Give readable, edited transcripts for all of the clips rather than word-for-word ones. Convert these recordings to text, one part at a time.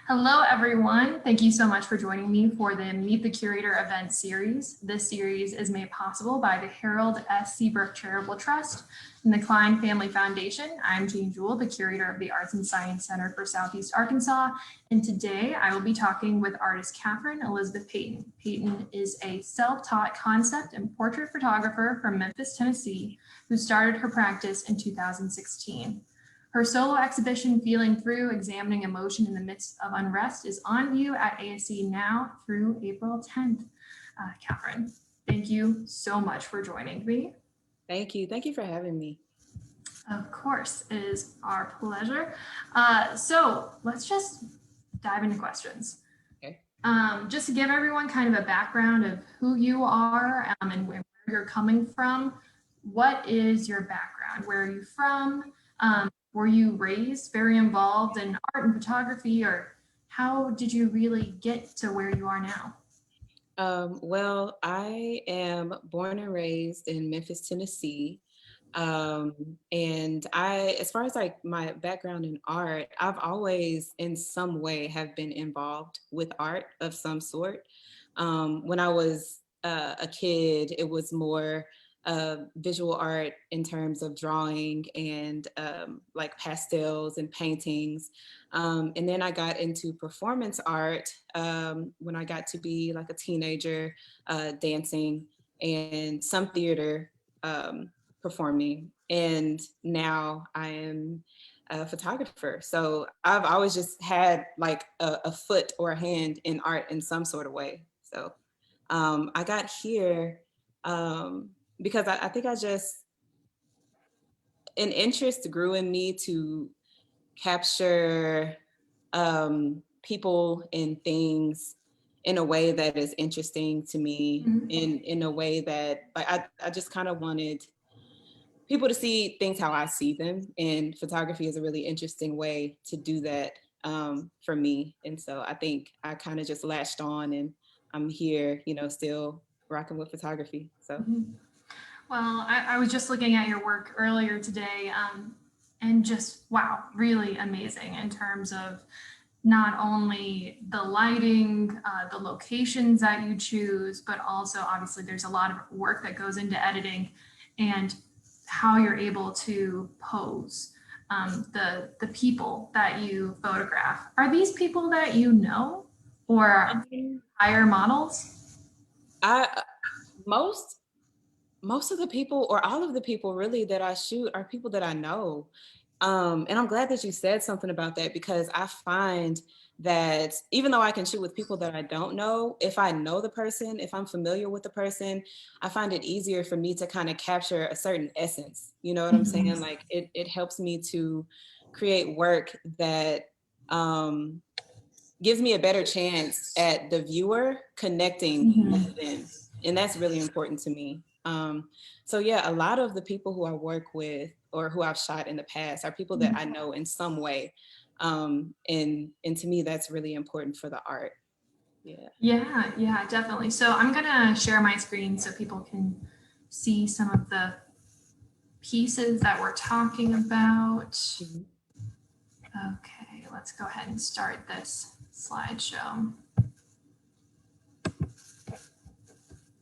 Hello, everyone. Thank you so much for joining me for the Meet the Curator event series. This series is made possible by the Harold S. Seabrook Charitable Trust and the Klein Family Foundation. I'm Chaney Jewell, the curator of the Arts and Science Center for Southeast Arkansas, and today I will be talking with artist Catherine Elizabeth Patton. Patton is a self-taught concept and portrait photographer from Memphis, Tennessee, who started her practice in 2016. Her solo exhibition, Feeling Through, Examining Emotion in the Midst of Unrest, is on view at ASC now through April 10th. Catherine, thank you so much for joining me. Thank you. Thank you for having me. Of course, it is our pleasure. So let's just dive into questions. Okay. Just to give everyone kind of a background of who you are and where you're coming from, what is your background? Where are you from? Were you raised very involved in art and photography, or how did you really get to where you are now? Well, I am born and raised in Memphis, Tennessee. And as far as like my background in art, I've always in some way have been involved with art of some sort. When I was a kid, it was more visual art in terms of drawing and like pastels and paintings. And then I got into performance art when I got to be like a teenager, dancing and some theater performing. And now I am a photographer. So I've always just had like a foot or a hand in art in some sort of way. So I got here because I think an interest grew in me to capture people and things in a way that is interesting to me, in a way that like I just kind of wanted people to see things how I see them. And photography is a really interesting way to do that for me. And so I think I kind of just latched on and I'm here, still rocking with photography. So. Well, I was just looking at your work earlier today and just, wow, really amazing in terms of not only the lighting, the locations that you choose, but also obviously there's a lot of work that goes into editing and how you're able to pose the people that you photograph. Are these people that you know or hire models? Most of the people or all of the people really that I shoot are people that I know. And I'm glad that you said something about that, because I find that even though I can shoot with people that I don't know, if I know the person, if I'm familiar with the person, I find it easier for me to kind of capture a certain essence. You know what I'm saying? Like it helps me to create work that gives me a better chance at the viewer connecting with them. And that's really important to me. So yeah, a lot of the people who I work with or who I've shot in the past are people that I know in some way. And to me, that's really important for the art. Yeah, definitely. So I'm gonna share my screen so people can see some of the pieces that we're talking about. Okay, let's go ahead and start this slideshow.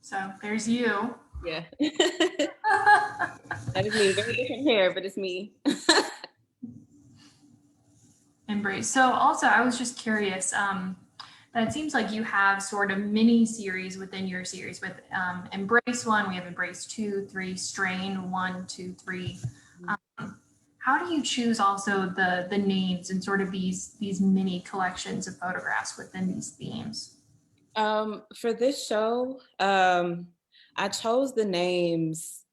So there's you. Yeah. That is me. Very different hair, but it's me. Embrace. So also, I was just curious. That seems like you have sort of mini series within your series with Embrace 1, we have Embrace 2, 3, Strain 1, 2, 3. How do you choose also the names and sort of these mini collections of photographs within these themes? For this show, I chose the names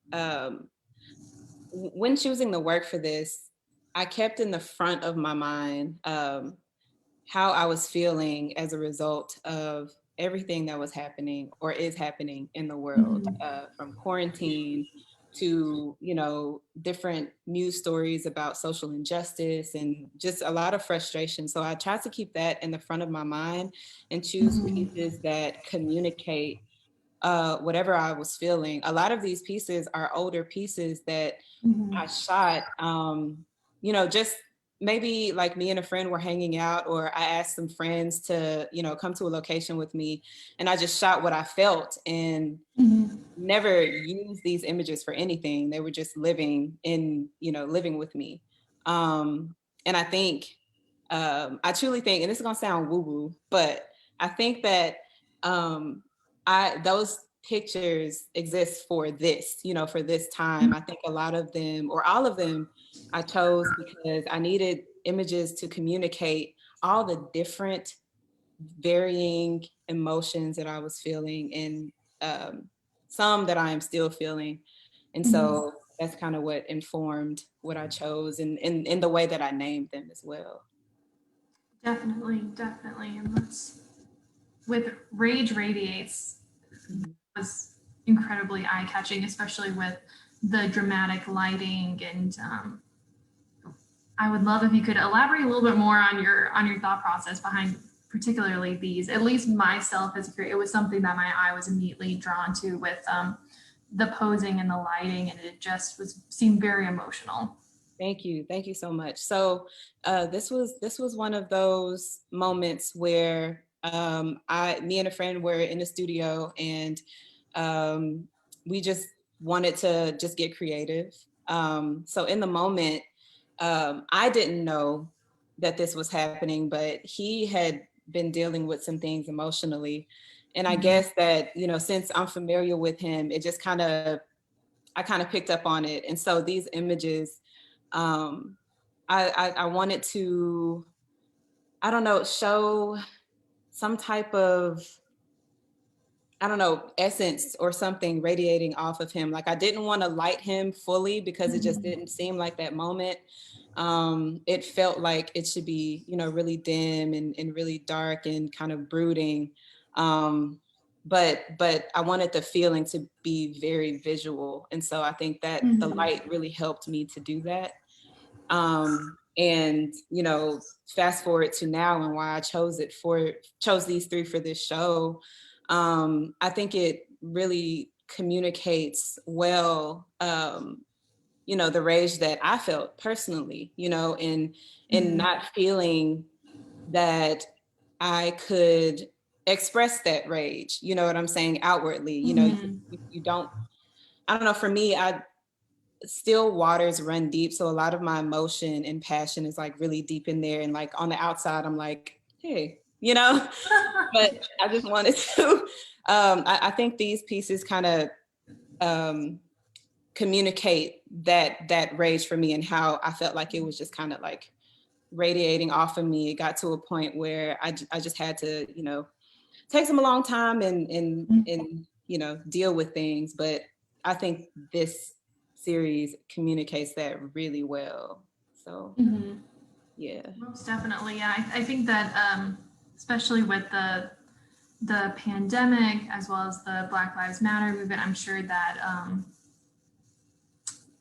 when choosing the work for this. I kept in the front of my mind how I was feeling as a result of everything that was happening or is happening in the world, from quarantine to, different news stories about social injustice and just a lot of frustration. So I tried to keep that in the front of my mind and choose pieces that communicate whatever I was feeling. A lot of these pieces are older pieces that I shot, just maybe like me and a friend were hanging out, or I asked some friends to, come to a location with me, and I just shot what I felt and never used these images for anything. They were just living with me. And I think, I truly think, and this is gonna sound woo-woo, but I think that those pictures exist for this, for this time. I think a lot of them, or all of them, I chose because I needed images to communicate all the different varying emotions that I was feeling, and some that I am still feeling. And so that's kind of what informed what I chose, and in the way that I named them as well. Definitely, definitely. And with Rage Radiates was incredibly eye-catching, especially with the dramatic lighting. And I would love if you could elaborate a little bit more on your thought process behind particularly these. At least myself as a creator, it was something that my eye was immediately drawn to with the posing and the lighting, and it just seemed very emotional. Thank you so much. So this was one of those moments where me and a friend were in the studio, and we just wanted to just get creative. So in the moment, I didn't know that this was happening, but he had been dealing with some things emotionally. And I guess that, since I'm familiar with him, it just I kind of picked up on it. And so these images, I wanted to, I don't know, show some type of, I don't know, essence or something radiating off of him. Like I didn't want to light him fully because it just didn't seem like that moment. It felt like it should be, really dim and really dark and kind of brooding. But I wanted the feeling to be very visual. And so I think that the light really helped me to do that. And fast forward to now and why I chose these three for this show. I think it really communicates well, the rage that I felt personally, and not feeling that I could express that rage, you know what I'm saying, outwardly. You don't, I don't know, for me, still waters run deep. So a lot of my emotion and passion is like really deep in there. And like on the outside, I'm like, hey, but I just wanted to, I think these pieces kind of communicate that rage for me and how I felt like it was just kind of like radiating off of me. It got to a point where I just had to, take some a long time and deal with things. But I think this series communicates that really well. So yeah. Most definitely. Yeah, I think that especially with the pandemic as well as the Black Lives Matter movement, I'm sure that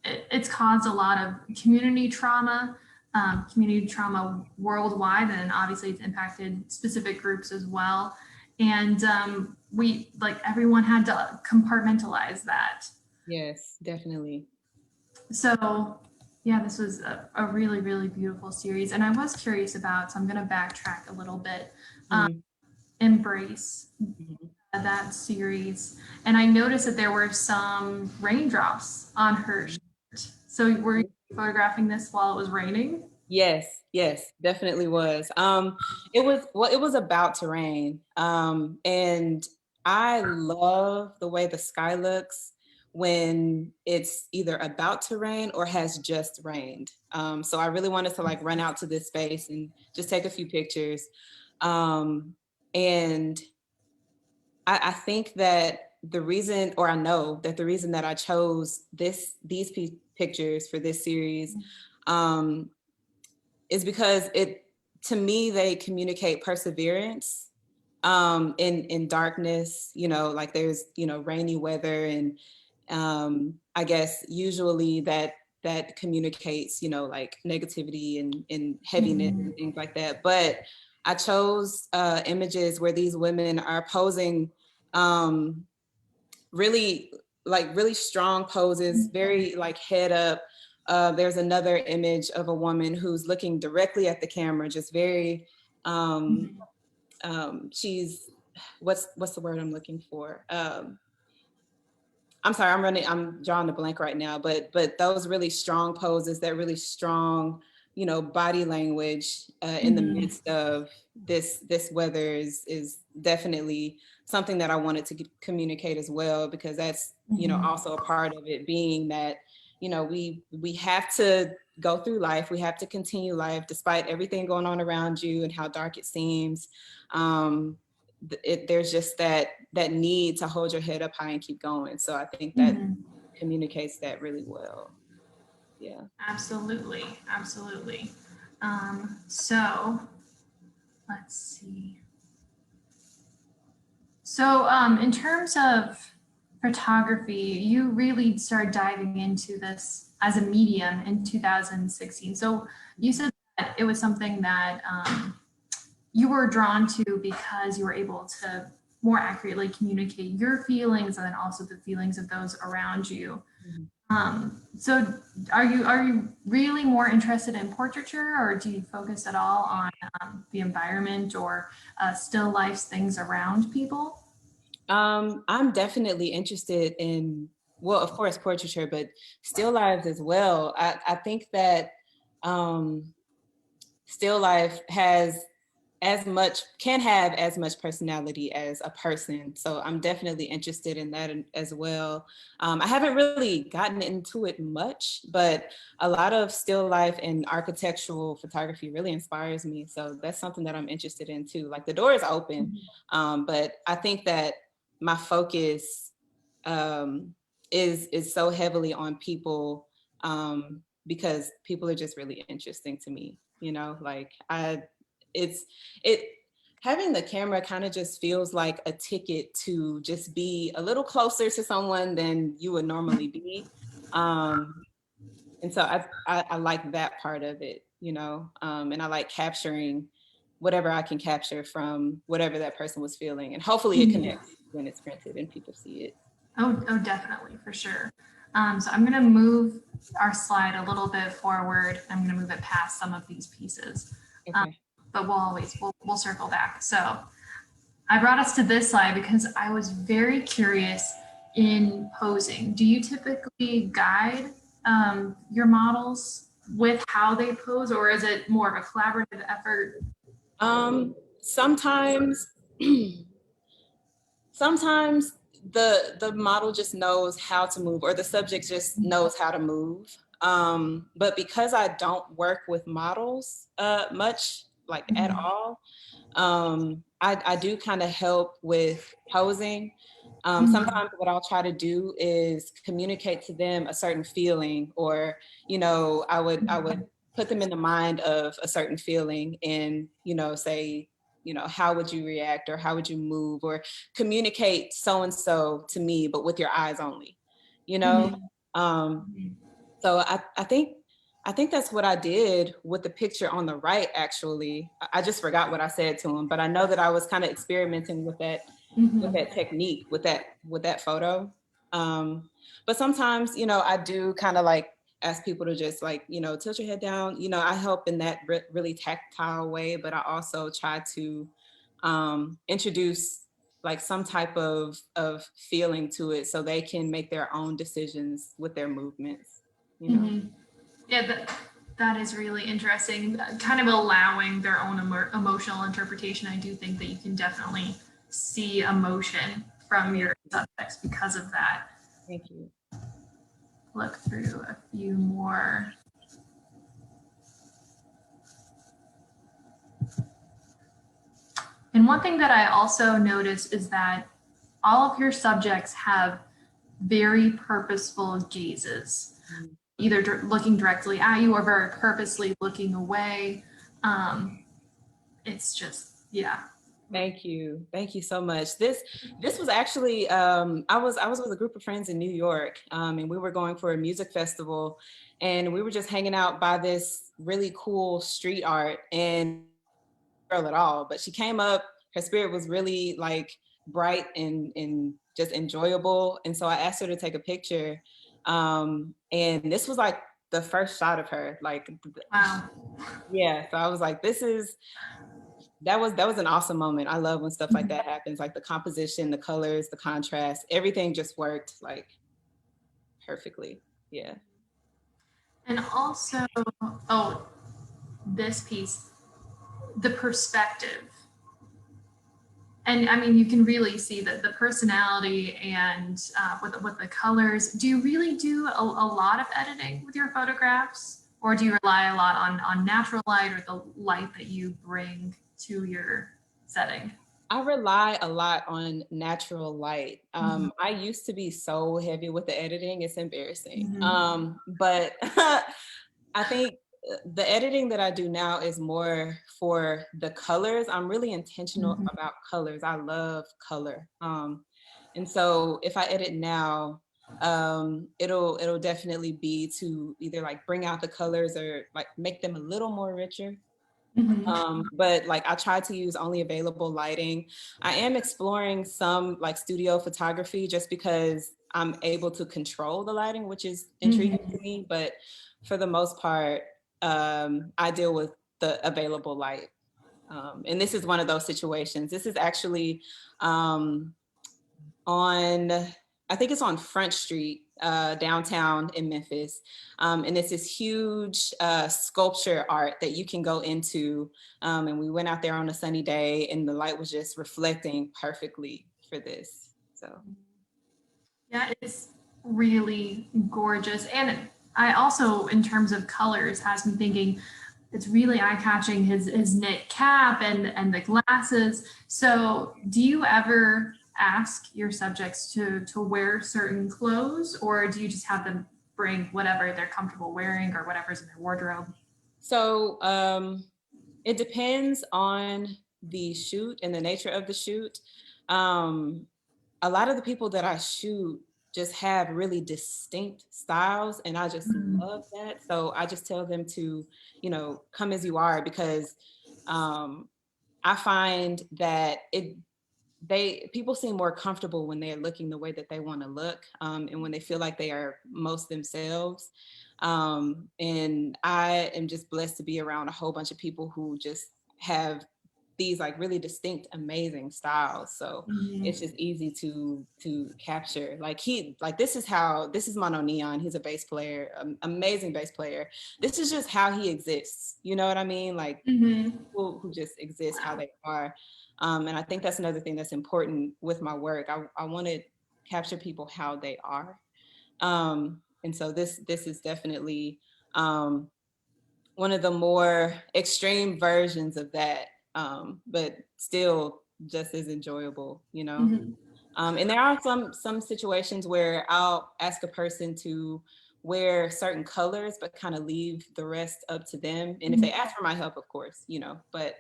it's caused a lot of community trauma worldwide, and obviously it's impacted specific groups as well. And we, like, everyone had to compartmentalize that. Yes, definitely. So yeah, this was a really, really beautiful series. And I was curious about, so I'm going to backtrack a little bit, Embrace, that series. And I noticed that there were some raindrops on her shirt. So were you photographing this while it was raining? Yes, definitely was. It was about to rain. And I love the way the sky looks when it's either about to rain or has just rained. So I really wanted to like run out to this space and just take a few pictures. And I think that I know that the reason that I chose these pictures for this series, is because to me, they communicate perseverance in darkness. Like there's rainy weather, and I guess usually that communicates like negativity and heaviness and things like that. But I chose images where these women are posing really strong poses, very like head up, There's another image of a woman who's looking directly at the camera, just very, she's, what's the word I'm looking for? I'm sorry, I'm drawing a blank right now, but those really strong poses, that really strong, you know, body language in the midst of this weather is definitely something that I wanted to communicate as well, because that's, you know, also a part of it being that, you know, we have to go through life, we have to continue life despite everything going on around you and how dark it seems. There's just that need to hold your head up high and keep going. So I think that communicates that really well. Yeah. Absolutely, absolutely. So let's see. So in terms of photography, you really started diving into this as a medium in 2016. So you said that it was something that you were drawn to because you were able to more accurately communicate your feelings and then also the feelings of those around you. So are you really more interested in portraiture, or do you focus at all on the environment or still lifes, things around people? I'm definitely interested in, well, of course, portraiture, but still lives as well. I think that still life can have as much personality as a person. So I'm definitely interested in that as well. I haven't really gotten into it much, but a lot of still life and architectural photography really inspires me. So that's something that I'm interested in too. Like, the door is open, but I think that my focus is so heavily on people, because people are just really interesting to me. You know, like it's it having the camera kind of just feels like a ticket to just be a little closer to someone than you would normally be. And so I like that part of it, you know, and I like capturing whatever I can capture from whatever that person was feeling, and hopefully it connects when it's printed and people see it. Oh, definitely, for sure. So I'm going to move our slide a little bit forward. I'm going to move it past some of these pieces, Okay. but we'll circle back. So I brought us to this slide because I was very curious in posing. Do you typically guide your models with how they pose, or is it more of a collaborative effort? Sometimes sometimes the model just knows how to move, or the subject just knows how to move. But because I don't work with models much, like at all, I do kind of help with posing. Sometimes what I'll try to do is communicate to them a certain feeling, or, you know, I would put them in the mind of a certain feeling and, you know, say, you know, how would you react, or how would you move, or communicate so and so to me, but with your eyes only, you know? So I think that's what I did with the picture on the right, actually. I just forgot what I said to him, but I know that I was kind of experimenting with that technique, with that photo. But sometimes, you know, I do kind of like ask people to just, like, you know, tilt your head down. You know, I help in that really tactile way, but I also try to introduce like some type of feeling to it, so they can make their own decisions with their movements, you know? Yeah, that is really interesting. Kind of allowing their own emotional interpretation. I do think that you can definitely see emotion from your subjects because of that. Thank you. Look through a few more. And one thing that I also noticed is that all of your subjects have very purposeful gazes, either looking directly at you or very purposely looking away. It's just, yeah. Thank you. Thank you so much. This was actually, I was with a group of friends in New York, and we were going for a music festival, and we were just hanging out by this really cool street art, and girl at all, but she came up, her spirit was really like bright and just enjoyable. And so I asked her to take a picture. And this was like the first shot of her. Like, Wow. yeah. So I was like, that was an awesome moment. I love when stuff like that happens, like the composition, the colors, the contrast, everything just worked like perfectly. Yeah. And also, oh, this piece, the perspective. And I mean, you can really see that the personality and with the colors. Do you really do a lot of editing with your photographs, or do you rely a lot on natural light or the light that you bring to your setting? I rely a lot on natural light. Mhm. I used to be so heavy with the editing, it's embarrassing. Mhm. But I think the editing that I do now is more for the colors. I'm really intentional Mhm. about colors. I love color. And so if I edit now, it'll definitely be to either like bring out the colors or like make them a little more richer. Mhm. But like I try to use only available lighting. I am exploring some like studio photography just because I'm able to control the lighting, which is intriguing to Mhm. me. But for the most part, I deal with the available light. And this is one of those situations. This is actually um, on, I think it's on Front Street, downtown in Memphis. And it's this huge sculpture art that you can go into. And we went out there on a sunny day and the light was just reflecting perfectly for this. So. Yeah, it's really gorgeous. And I also, in terms of colors, has me thinking it's really eye-catching, his knit cap and the glasses. So do you ever ask your subjects to wear certain clothes, or do you just have them bring whatever they're comfortable wearing or whatever's in their wardrobe? So it depends on the shoot and the nature of the shoot. Um, a lot of the people that I shoot just have really distinct styles, and I just love that. So I just tell them to, come as you are, because um, I find that people seem more comfortable when they're looking the way that they want to look, and when they feel like they are most themselves. And I am just blessed to be around a whole bunch of people who just have these like really distinct, amazing styles. So it's Mhm. just easy to capture. This is Mono Neon. He's a bass player, amazing bass player. This is just how he exists. You know what I mean? Like Mhm. who just exist how Wow. they are. And I think that's another thing that's important with my work. I want to capture people how they are. And so this is definitely um, one of the more extreme versions of that, but still just as enjoyable. Mhm. And there are some situations where I'll ask a person to wear certain colors, but kind of leave the rest up to them. And if they ask for my help, of course. But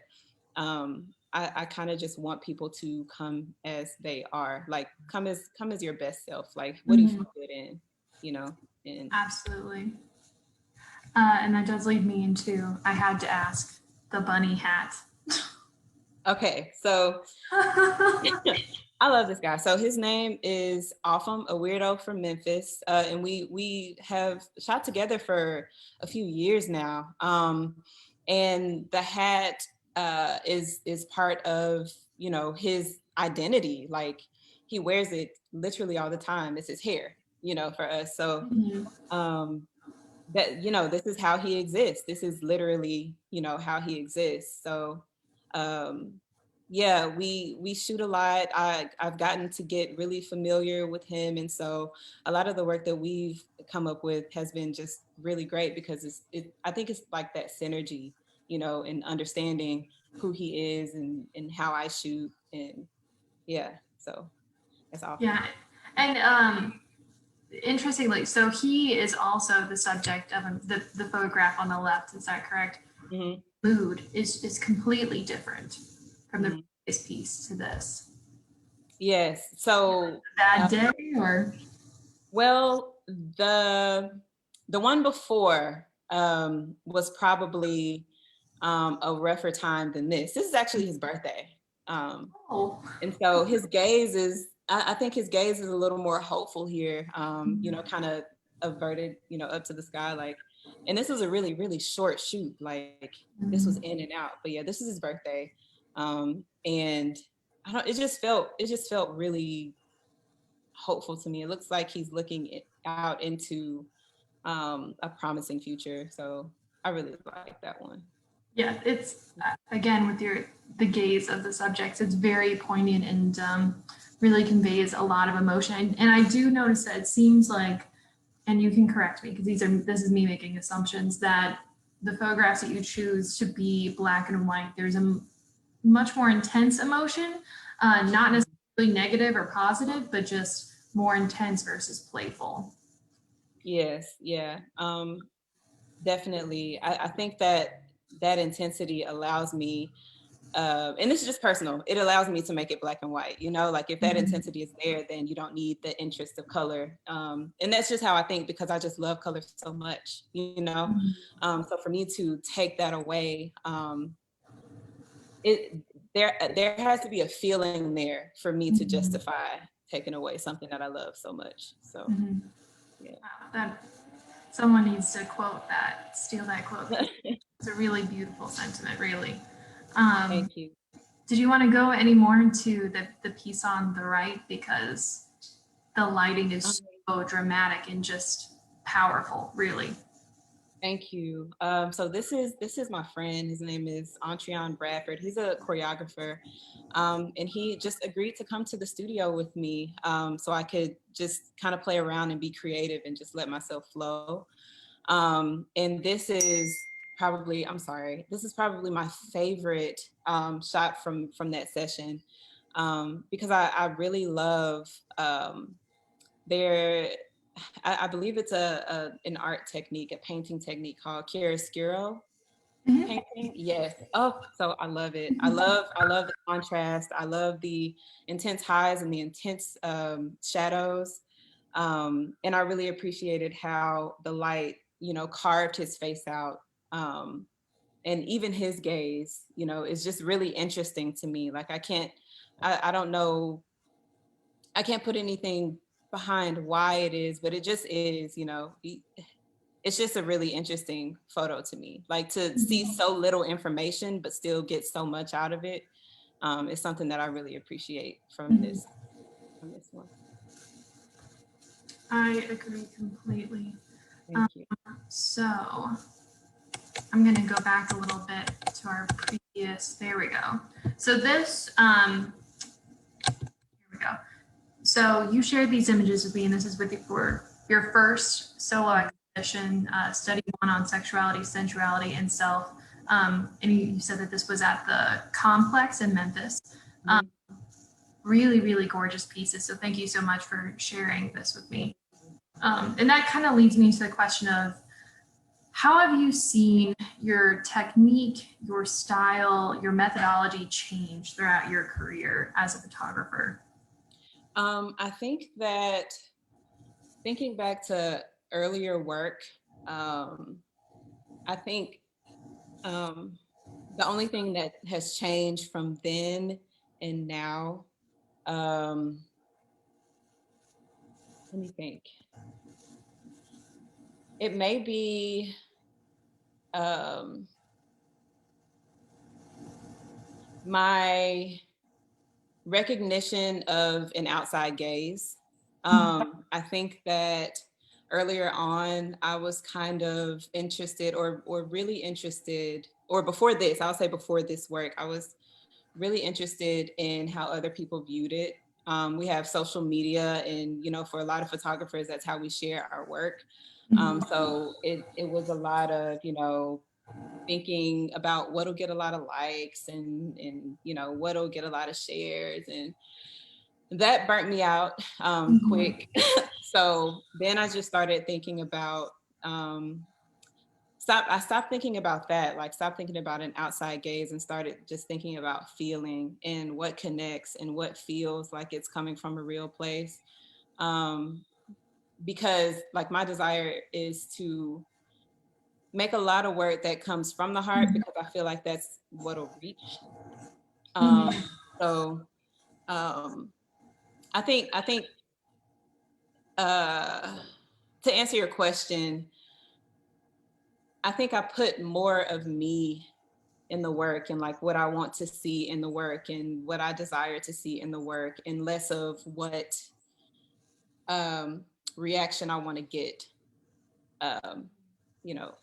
I kind of just want people to come as they are, like come as your best self. Like, what do you Mhm. feel good in, you know? And Absolutely. And that does lead me into I had to ask the bunny hat. okay, so I love this guy. So his name is Offam, a weirdo from Memphis, and we have shot together for a few years now. And the hat is part of his identity. Like he wears it literally all the time. It's his hair, for us. So Mhm. um, that this is how he exists. This is literally how he exists. So um yeah, we shoot a lot. I've gotten to get really familiar with him, and so a lot of the work that we've come up with has been just really great because I think it's like that synergy, and understanding who he is and how I shoot. And yeah, so that's awesome. Yeah. And interestingly, so he is also the subject of the photograph on the left. Is that correct? Hmm. Mood is completely different from the Hmm. previous piece to this. Yes, so Bad day or well, the one before was probably a rougher time than this. This is actually his birthday. Um, oh. and so his gaze is, I think his gaze is a little more hopeful here, kind of averted, up to the sky. Like And this was a really, really short shoot. Like this was in and out. But yeah, this is his birthday. And it just felt really hopeful to me. It looks like he's looking out into a promising future. So I really like that one. Yeah, it's again with the gaze of the subjects, it's very poignant and really conveys a lot of emotion. And I do notice that it seems like, and you can correct me because this is me making assumptions, that the photographs that you choose to be black and white, there's a much more intense emotion, not necessarily negative or positive, but just more intense versus playful. Yes, yeah, definitely. I think that that intensity allows me, and this is just personal, it allows me to make it black and white, you know, like if that intensity is there, then you don't need the interest of color. And that's just how I think because I just love color so much, you know. So for me to take that away, it there has to be a feeling there for me to justify taking away something that I love so much. So yeah. Wow, that someone needs to quote that, steal that quote. It's a really beautiful sentiment, really. Um, Thank you. did you want to go any more into the piece on the right? Because the lighting Um, is so dramatic and just powerful, really. Thank you. So this is my friend. His name is Antreon Bradford. He's a choreographer, and he just agreed to come to the studio with me, so I could just kind of play around and be creative and just let myself flow. And this is probably, I'm sorry, this is probably my favorite shot from that session, because I really love their I believe it's an art technique, a painting technique called chiaroscuro Mhm. painting. Yes. Oh, so I love it. I love the contrast. I love the intense highs and the intense shadows. And I really appreciated how the light, you know, carved his face out. Um, and even his gaze, you know, is just really interesting to me. Like I don't know, I can't put anything behind why it is, but it just is, you know, it's just a really interesting photo to me. Like to see so little information, but still get so much out of it, is something that I really appreciate from this one. I agree completely. Um, Thank you. so I'm going to go back a little bit to our previous. There we go. So here we go. So you shared these images with me, and this is with you for your first solo exhibition, study one on sexuality, sensuality, and self. And you said that this was at the complex in Memphis. Um, Mhm. really, really gorgeous pieces. So thank you so much for sharing this with me. And that kind of leads me to the question of how have you seen your technique, your style, your methodology change throughout your career as a photographer? I think that thinking back to earlier work, um, I think um, the only thing that has changed from then and now, um, let me think. It may be um, my recognition of an outside gaze. I think that earlier on, I was kind of interested or really interested, or before this, I'll say before this work, I was really interested in how other people viewed it. We have social media, and you know, for a lot of photographers, that's how we share our work. So it was a lot of, you know, thinking about what'll get a lot of likes and you know what'll get a lot of shares, and that burnt me out quick. So then I just started thinking about um, I stopped thinking about that, like stopped thinking about an outside gaze and started just thinking about feeling and what connects and what feels like it's coming from a real place. Um, because like my desire is to make a lot of work that comes from the heart because I feel like that's what'll reach. Um, so um, I think uh, to answer your question, I think I put more of me in the work and like what I want to see in the work and what I desire to see in the work, and less of what um, reaction I want to get, um, you know,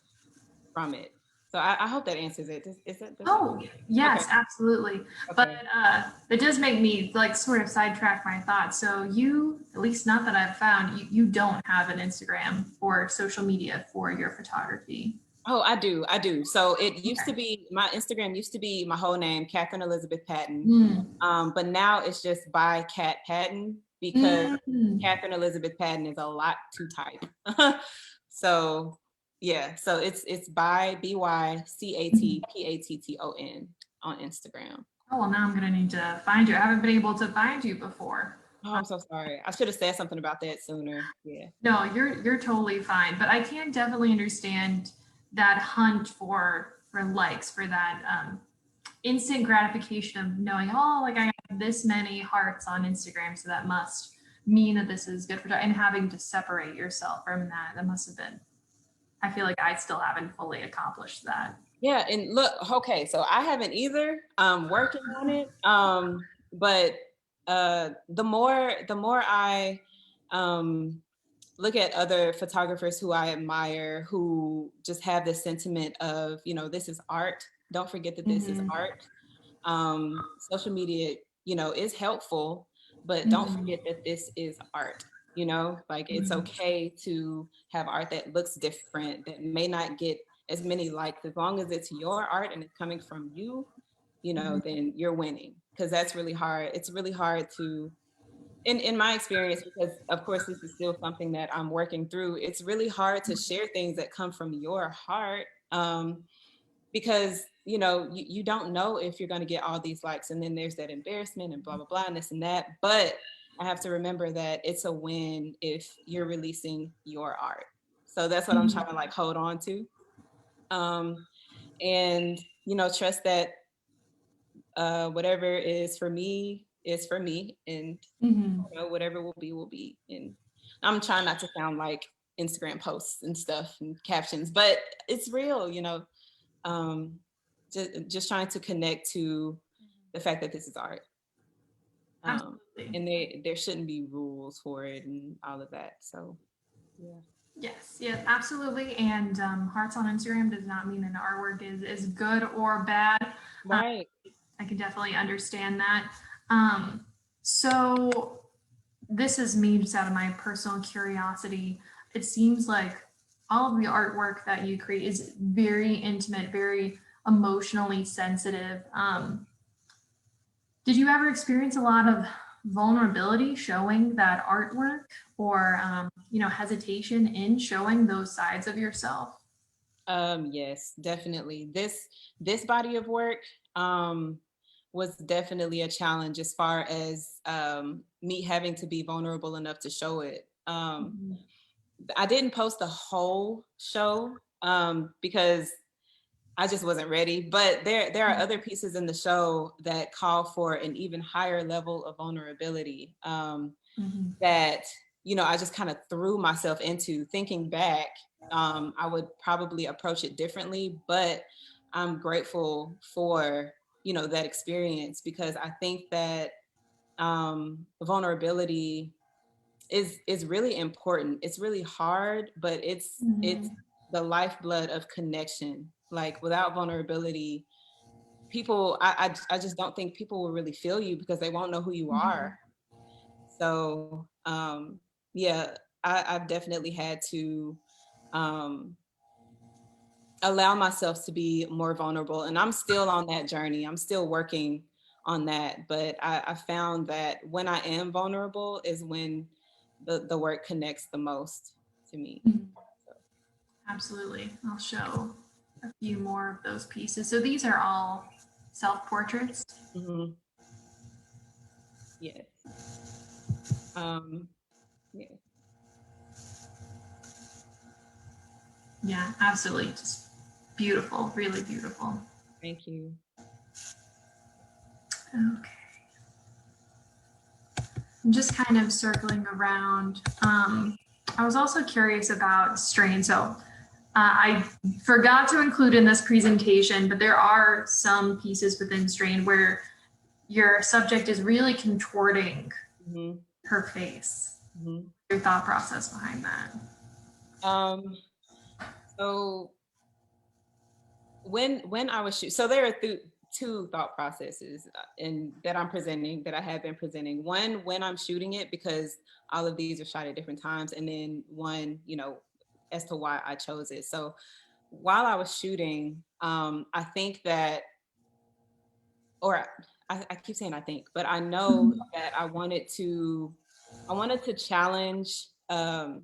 from it. So I hope that answers it. Does that make Oh, sense? Okay. yes, absolutely. But Okay. it does make me like sort of sidetrack my thoughts. So you, at least not that I've found, you don't have an Instagram or social media for your photography. Oh, I do. I do. So it used to Okay. be, my Instagram used to be my whole name, Catherine Elizabeth Patton. Mm. But now it's just by Cat Patton, because Mm. Catherine Elizabeth Patton is a lot to type. So yeah, so it's by BYCATPATTON on Instagram. Oh, well, now I'm gonna need to find you. I haven't been able to find you before. Oh, I'm so sorry. I should have said something about that sooner. Yeah. No, you're totally fine. But I can definitely understand that hunt for likes, for that instant gratification of knowing, oh, like I have this many hearts on Instagram, so that must mean that this is good for, and having to separate yourself from that. That must have been, I feel like I still haven't fully accomplished that. Yeah, and look, okay, so I haven't either. Working on it. But the more I look at other photographers who I admire, who just have this sentiment of, this is art. Don't forget that this is Mhm. art. Social media, is helpful, but don't Mhm. forget that this is art. Like, it's Mhm. okay to have art that looks different, that may not get as many likes, as long as it's your art and it's coming from you, Mhm. then you're winning. Because that's really hard. It's really hard to, in my experience, because of course this is still something that I'm working through. It's really hard to share things that come from your heart, because you don't know if you're going to get all these likes, and then there's that embarrassment and blah blah blah and this and that. But I have to remember that it's a win if you're releasing your art. So that's what I'm Mhm. trying to like hold on to, um, and trust that whatever is for me is for me, and Mhm. whatever will be. And I'm trying not to sound like Instagram posts and stuff and captions, but it's real, um, just trying to connect to the fact that this is art. Absolutely. And there shouldn't be rules for it and all of that. So yeah. Yes, yeah, absolutely. And hearts on Instagram does not mean that artwork is good or bad. Um, Right. I can definitely understand that. Um, so this is me just out of my personal curiosity. It seems like all of the artwork that you create is very intimate, very emotionally sensitive. Did you ever experience a lot of vulnerability showing that artwork, or hesitation in showing those sides of yourself? Yes, definitely. This body of work was definitely a challenge, as far as me having to be vulnerable enough to show it. Mhm. I didn't post the whole show because I just wasn't ready. But there are other pieces in the show that call for an even higher level of vulnerability, Mhm. that I just kind of threw myself into. Thinking back, I would probably approach it differently, but I'm grateful for that experience, because I think that vulnerability is really important. It's really hard, but it's Mhm. the lifeblood of connection. Like, without vulnerability, people, I just don't think people will really feel you, because they won't know who you are. Mhm. So yeah, I've definitely had to um, allow myself to be more vulnerable, and I'm still on that journey. I'm still working on that, but I found that when I am vulnerable is when the work connects the most to me. Mhm. Absolutely. I'll show a few more of those pieces. So these are all self-portraits. Hmm. Yes. Um, yeah. Yeah, absolutely. Just beautiful, really beautiful. Thank you. Okay. I'm just kind of circling around. I was also curious about strain. So I forgot to include in this presentation, but there are some pieces within Strain where your subject is really contorting her face. Your thought process behind that. So when I was so there are two thought processes and that I'm presenting, that I have been presenting. One, when I'm shooting it, because all of these are shot at different times, and then one, as to why I chose it. So while I was shooting, I think that, or I keep saying I think, but I know that I wanted to challenge, I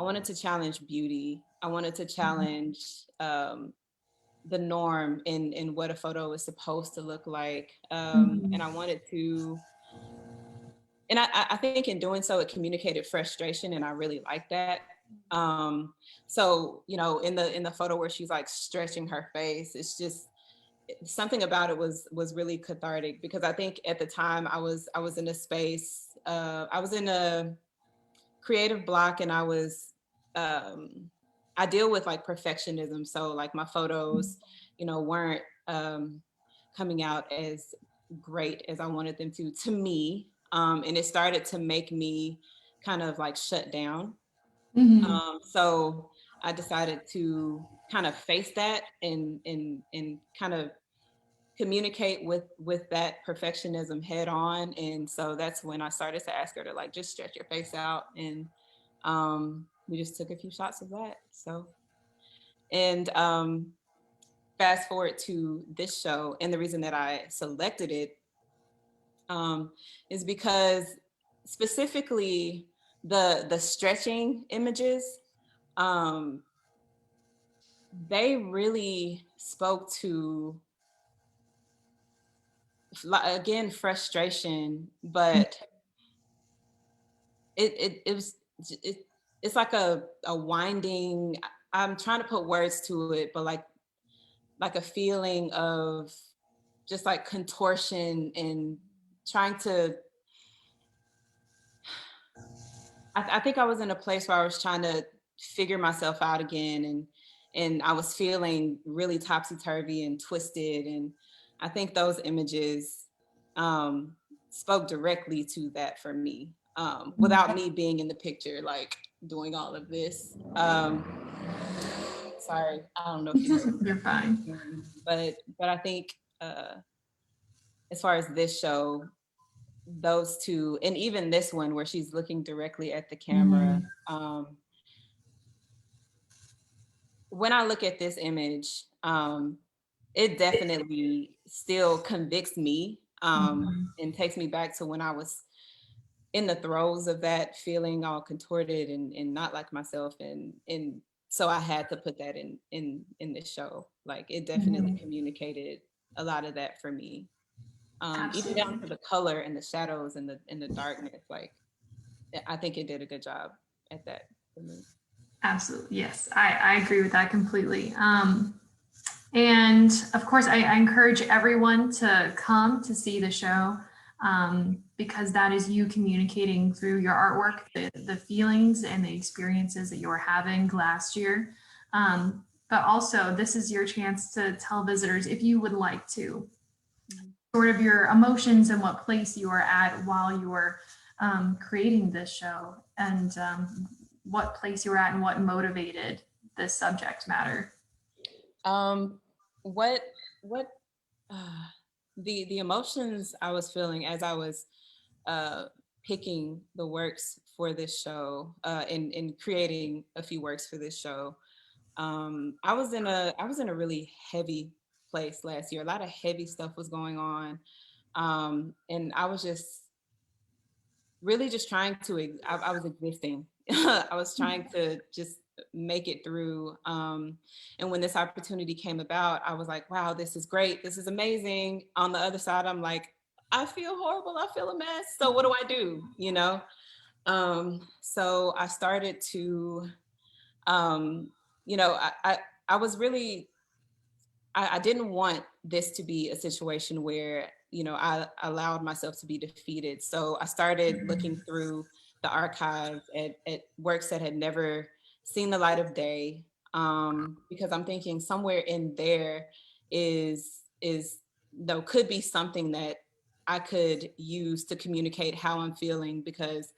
wanted to challenge beauty. I wanted to challenge the norm in what a photo is supposed to look like. And I wanted to, and I think in doing so, it communicated frustration, and I really like that. So, in the photo where she's like stretching her face, it's just something about it was really cathartic, because I think at the time I was in a space, I was in a creative block, and I deal with like perfectionism. So like my photos, weren't coming out as great as I wanted them to me. And it started to make me kind of like shut down. So I decided to kind of face that and kind of communicate with that perfectionism head on. And so that's when I started to ask her to like just stretch your face out, and we just took a few shots of that. So, and fast forward to this show, and the reason that I selected it is because specifically the stretching images, um, they really spoke to, again, frustration, but it was it's like a winding, I'm trying to put words to it, but like a feeling of just like contortion and trying to, I think I was in a place where I was trying to figure myself out again, and I was feeling really topsy-turvy and twisted. And I think those images spoke directly to that for me, without me being in the picture, like doing all of this. Sorry, I don't know if you heard. You're fine. But I think as far as this show, those two, and even this one where she's looking directly at the camera, when I look at this image, it definitely still convicts me, and takes me back to when I was in the throes of that, feeling all contorted and not like myself. And so I had to put that in this show. Like it definitely communicated a lot of that for me. Even down to the color and the shadows and the darkness. Like I think it did a good job at that for me. Absolutely. Yes, I agree with that completely. And of course, I encourage everyone to come to see the show, because that is you communicating through your artwork, the feelings and the experiences that you were having last year. But also, this is your chance to tell visitors, if you would like to, sort of your emotions and what place you are at while you were creating this show, and what place you were at and what motivated this subject matter. What the emotions I was feeling as I was picking the works for this show, and creating a few works for this show. I was in a really heavy place last year. A lot of heavy stuff was going on, and I was just really just trying to. I was existing. I was trying to just make it through. And when this opportunity came about, I was like, wow, this is great. This is amazing. On the other side, I'm like, I feel horrible. I feel a mess. So what do I do? So I started to, I was really, I didn't want this to be a situation where, I allowed myself to be defeated. So I started looking through the archive at works that had never seen the light of day. because I'm thinking somewhere in there is though could be something that I could use to communicate how I'm feeling, because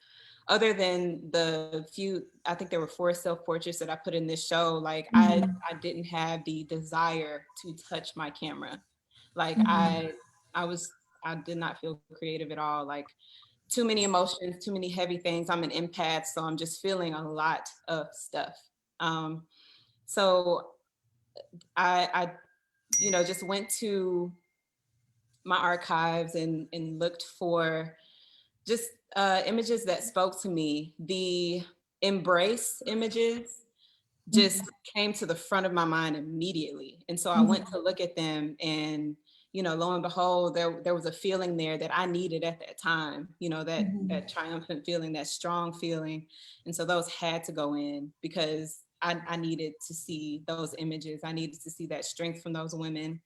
other than the few, I think there were 4 self-portraits that I put in this show, like Mhm. I didn't have the desire to touch my camera. Like Mhm. I was I did not feel creative at all. Like too many emotions, too many heavy things. I'm an empath, so I'm just feeling a lot of stuff. Um, so I just went to my archives and looked for just images that spoke to me. The embrace images just Mhm. came to the front of my mind immediately. And so I went Mhm. to look at them, and, lo and behold, there was a feeling there that I needed at that time, that Mhm. triumphant feeling, that strong feeling. And so those had to go in because I needed to see those images. I needed to see that strength from those women.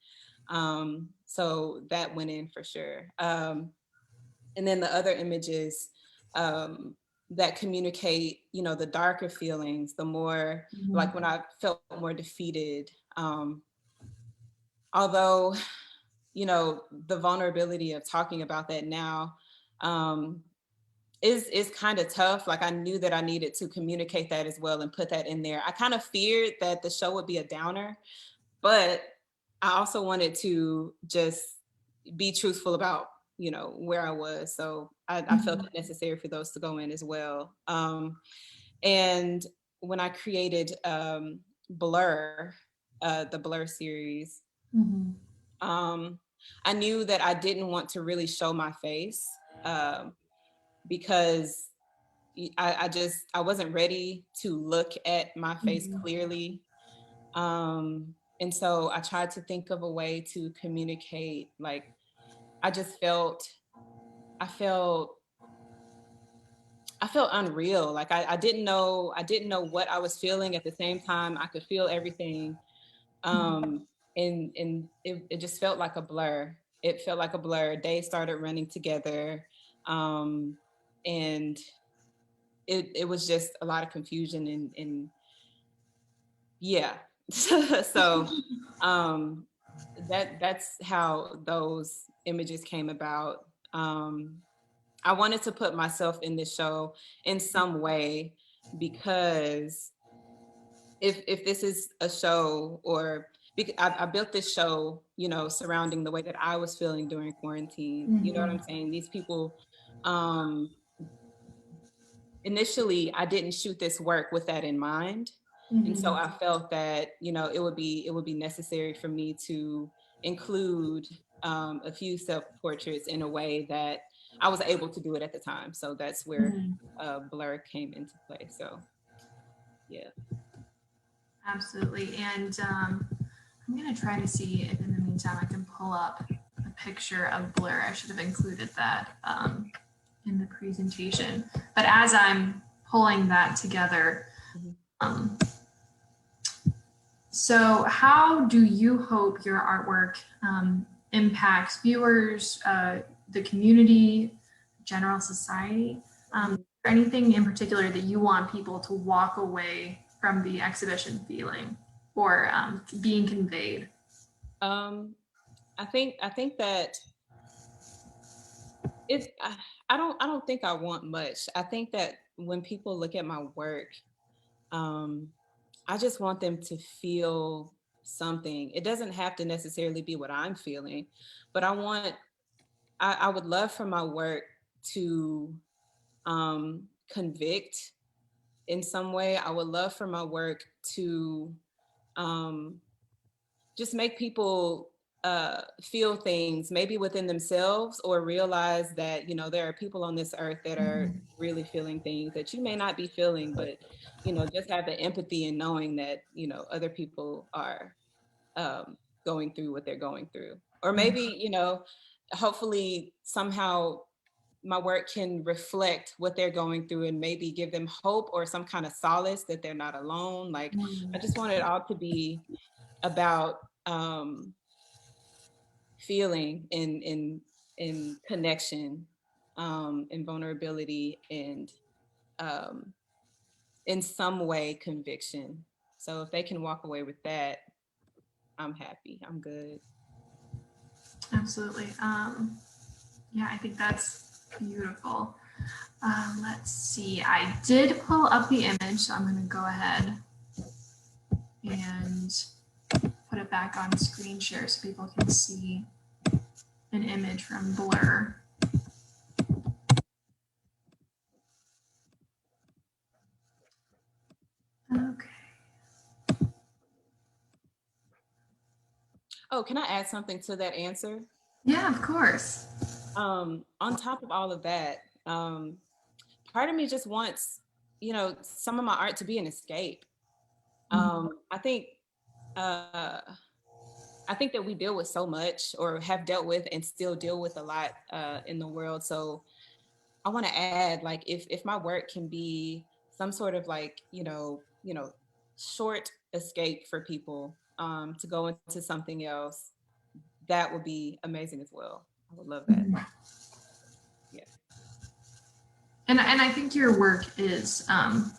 So that went in for sure. And then the other images, um, that communicate, the darker feelings, the more like Mhm. when I felt more defeated. Although, the vulnerability of talking about that now, um, is kind of tough. Like I knew that I needed to communicate that as well and put that in there. I kind of feared that the show would be a downer, but I also wanted to just be truthful about, where I was. So I felt Mhm. it necessary for those to go in as well. And when I created Blur, the Blur series, Mhm. um, I knew that I didn't want to really show my face, because I wasn't ready to look at my face Mhm. clearly. And so I tried to think of a way to communicate. Like I just I felt, I felt unreal. Like I didn't know what I was feeling. At the same time, I could feel everything. Mhm. And it just felt like a blur. It felt like a blur. Days started running together. Um, and it was just a lot of confusion and yeah. So um that's how those images came about. I wanted to put myself in this show in some way, because if this is a show, or because I built this show, surrounding the way that I was feeling during quarantine. You know what I'm Mhm. saying? These people, um, initially I didn't shoot this work with that in mind. And so Mhm. I felt that, it would be necessary for me to include a few self-portraits in a way that I was able to do it at the time. So that's where Mhm. Blur came into play. So yeah. Absolutely. And I'm going to try to see if in the meantime I can pull up a picture of Blur. I should have included that in the presentation. But as I'm pulling that together, Mhm. um, so how do you hope your artwork impacts viewers, the community, general society? Is Mhm. there anything in particular that you want people to walk away from the exhibition feeling or being conveyed? Um, I think that it's I don't think I want much. I think that when people look at my work, um, I just want them to feel something. It doesn't have to necessarily be what I'm feeling, but I would love for my work to convict in some way. I would love for my work to um, just make people feel things maybe within themselves, or realize that there are people on this earth that are Mhm. really feeling things that you may not be feeling, but just have the empathy and knowing that other people are going through what they're going through. Or maybe hopefully somehow my work can reflect what they're going through and maybe give them hope or some kind of solace that they're not alone. Like I just want it all to be about feeling in connection, and vulnerability, and um, in some way conviction. So if they can walk away with that, I'm happy. I'm good. Absolutely. Yeah, I think that's beautiful. Let's see. I did pull up the image, so I'm going to go ahead and put it back on screen share so people can see an image from Blur. Okay. Oh, can I add something to that answer? Yeah, of course. On top of all of that, part of me just wants, some of my art to be an escape. I think uh, I think that we deal with so much, or have dealt with and still deal with a lot in the world. So I want to add, like, if my work can be some sort of, like, short escape for people, to go into something else, that would be amazing as well. I would love that. Yeah. And I think your work is an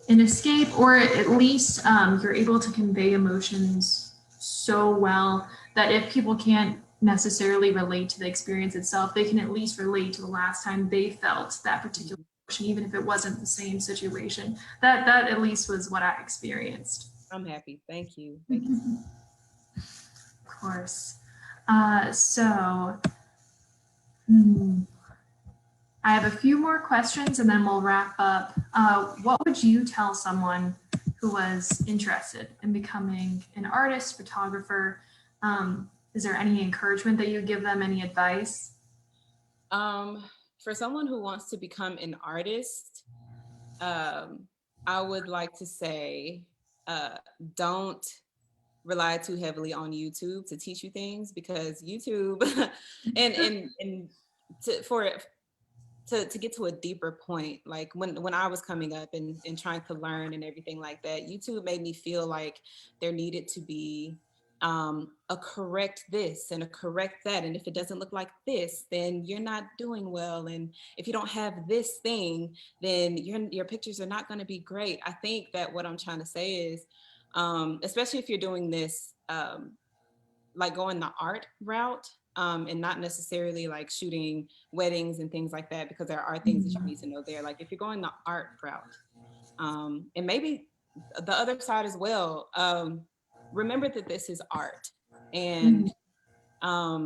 escape, or at least you're able to convey emotions so well that if people can't necessarily relate to the experience itself, they can at least relate to the last time they felt that particular emotion, even if it wasn't the same situation. That at least was what I experienced. I'm happy. Thank you. Thank you. Of course. So I have a few more questions and then we'll wrap up. What would you tell someone who was interested in becoming an artist, photographer? Is there any encouragement that you give them, any advice? For someone who wants to become an artist, I would like to say, don't rely too heavily on YouTube to teach you things, because YouTube and to get to a deeper point, like when I was coming up and trying to learn and everything like that, YouTube made me feel like there needed to be a correct this and a correct that, and if it doesn't look like this, then you're not doing well, and if you don't have this thing, then your pictures are not going to be great. I think that what I'm trying to say is, especially if you're doing this, like going the art route, and not necessarily like shooting weddings and things like that, because there are things that you need to know there. Like if you're going the art route, and maybe the other side as well, remember that this is art. And I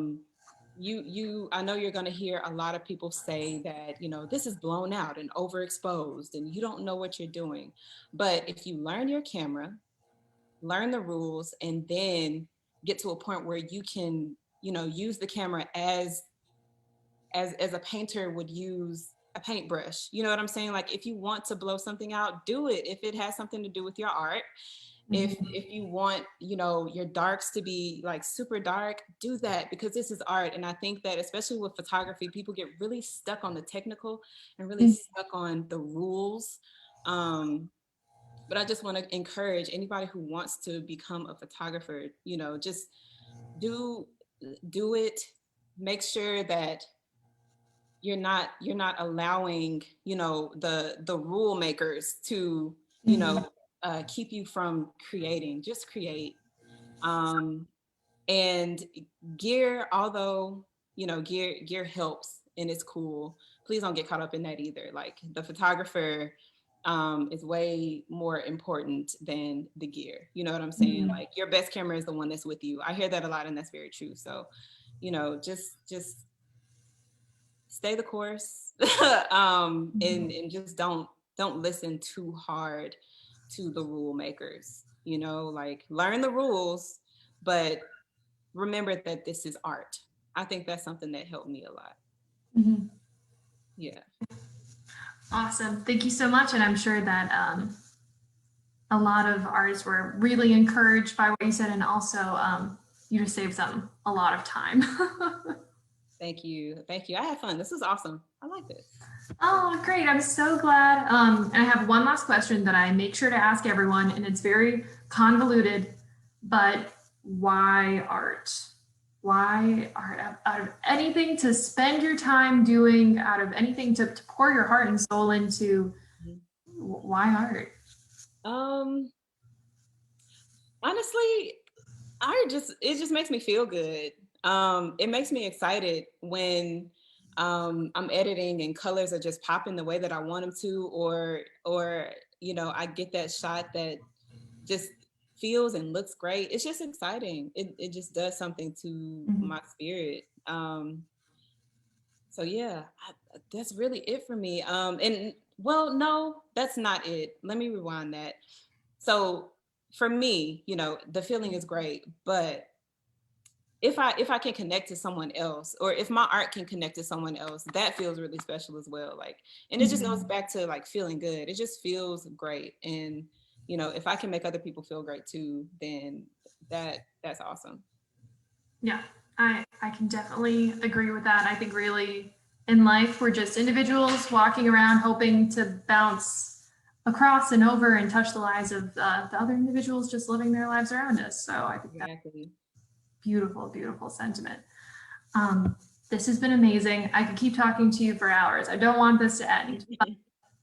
know you're going to hear a lot of people say that, this is blown out and overexposed and you don't know what you're doing. But if you learn your camera, learn the rules, and then get to a point where you can, use the camera as a painter would use a paintbrush. You know what I'm saying? Like, if you want to blow something out, do it. If it has something to do with your art, if you want, your darks to be like super dark, do that, because this is art. And I think that especially with photography, people get really stuck on the technical and really stuck on the rules. But I just want to encourage anybody who wants to become a photographer, just do it. Make sure that you're not allowing, the rule makers to, keep you from creating. Just create. And gear, although, gear helps and it's cool, please don't get caught up in that either. Like, the photographer is way more important than the gear. You know what I'm saying? Like, your best camera is the one that's with you. I hear that a lot, and that's very true. So, just stay the course. And just don't listen too hard to the rule makers. Like, learn the rules, but remember that this is art. I think that's something that helped me a lot. Yeah. Awesome. Thank you so much. And I'm sure that a lot of artists were really encouraged by what you said, and also you just saved them a lot of time. Thank you. I had fun. This was awesome. I like this. Oh, great. I'm so glad. And I have one last question that I make sure to ask everyone, and it's very convoluted, but why art? Why art? Out of anything to spend your time doing, out of anything to pour your heart and soul into, why art? Honestly, it just makes me feel good. It makes me excited when I'm editing and colors are just popping the way that I want them to, or I get that shot that just feels and looks great. It's just exciting. It just does something to Mhm. my spirit. So yeah, that's really it for me. And well, no, that's not it. Let me rewind that. So for me, the feeling is great, but if I can connect to someone else, or if my art can connect to someone else, that feels really special as well. Like, and it just goes Mhm. back to like feeling good. It just feels great. And if I can make other people feel great too, then that's awesome. Yeah, I can definitely agree with that. I think really in life we're just individuals walking around hoping to bounce across and over and touch the lives of the other individuals just living their lives around us. So I think that's Exactly. beautiful, beautiful sentiment. Um, this has been amazing. I could keep talking to you for hours. I don't want this to end.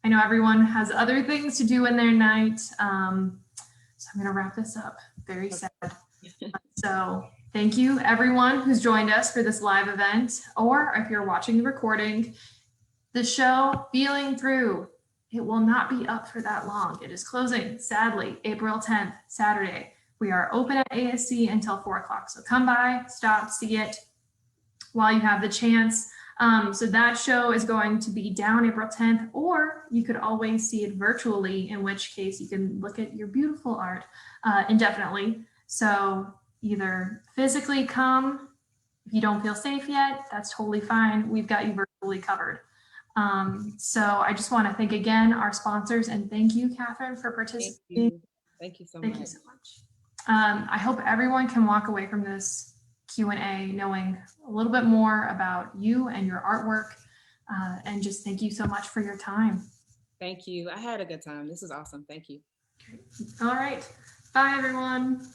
I know everyone has other things to do in their night. So I'm going to wrap this up. Very sad. So thank you everyone who's joined us for this live event, or if you're watching the recording, the show Feeling Through. It will not be up for that long. It is closing, sadly, April 10th, Saturday. We are open at ASC until 4 o'clock. So come by, stop, see it while you have the chance. So that show is going to be down April 10th, or you could always see it virtually, in which case you can look at your beautiful art indefinitely. So either physically come, if you don't feel safe yet, that's totally fine. We've got you virtually covered. So I just want to thank again our sponsors, and thank you, Catherine, for Thank participating. you. Thank you so Thank you much. so much. I hope everyone can walk away from this Q&A knowing a little bit more about you and your artwork. And just thank you so much for your time. Thank you. I had a good time. This is awesome. Thank you. All right. Bye, everyone.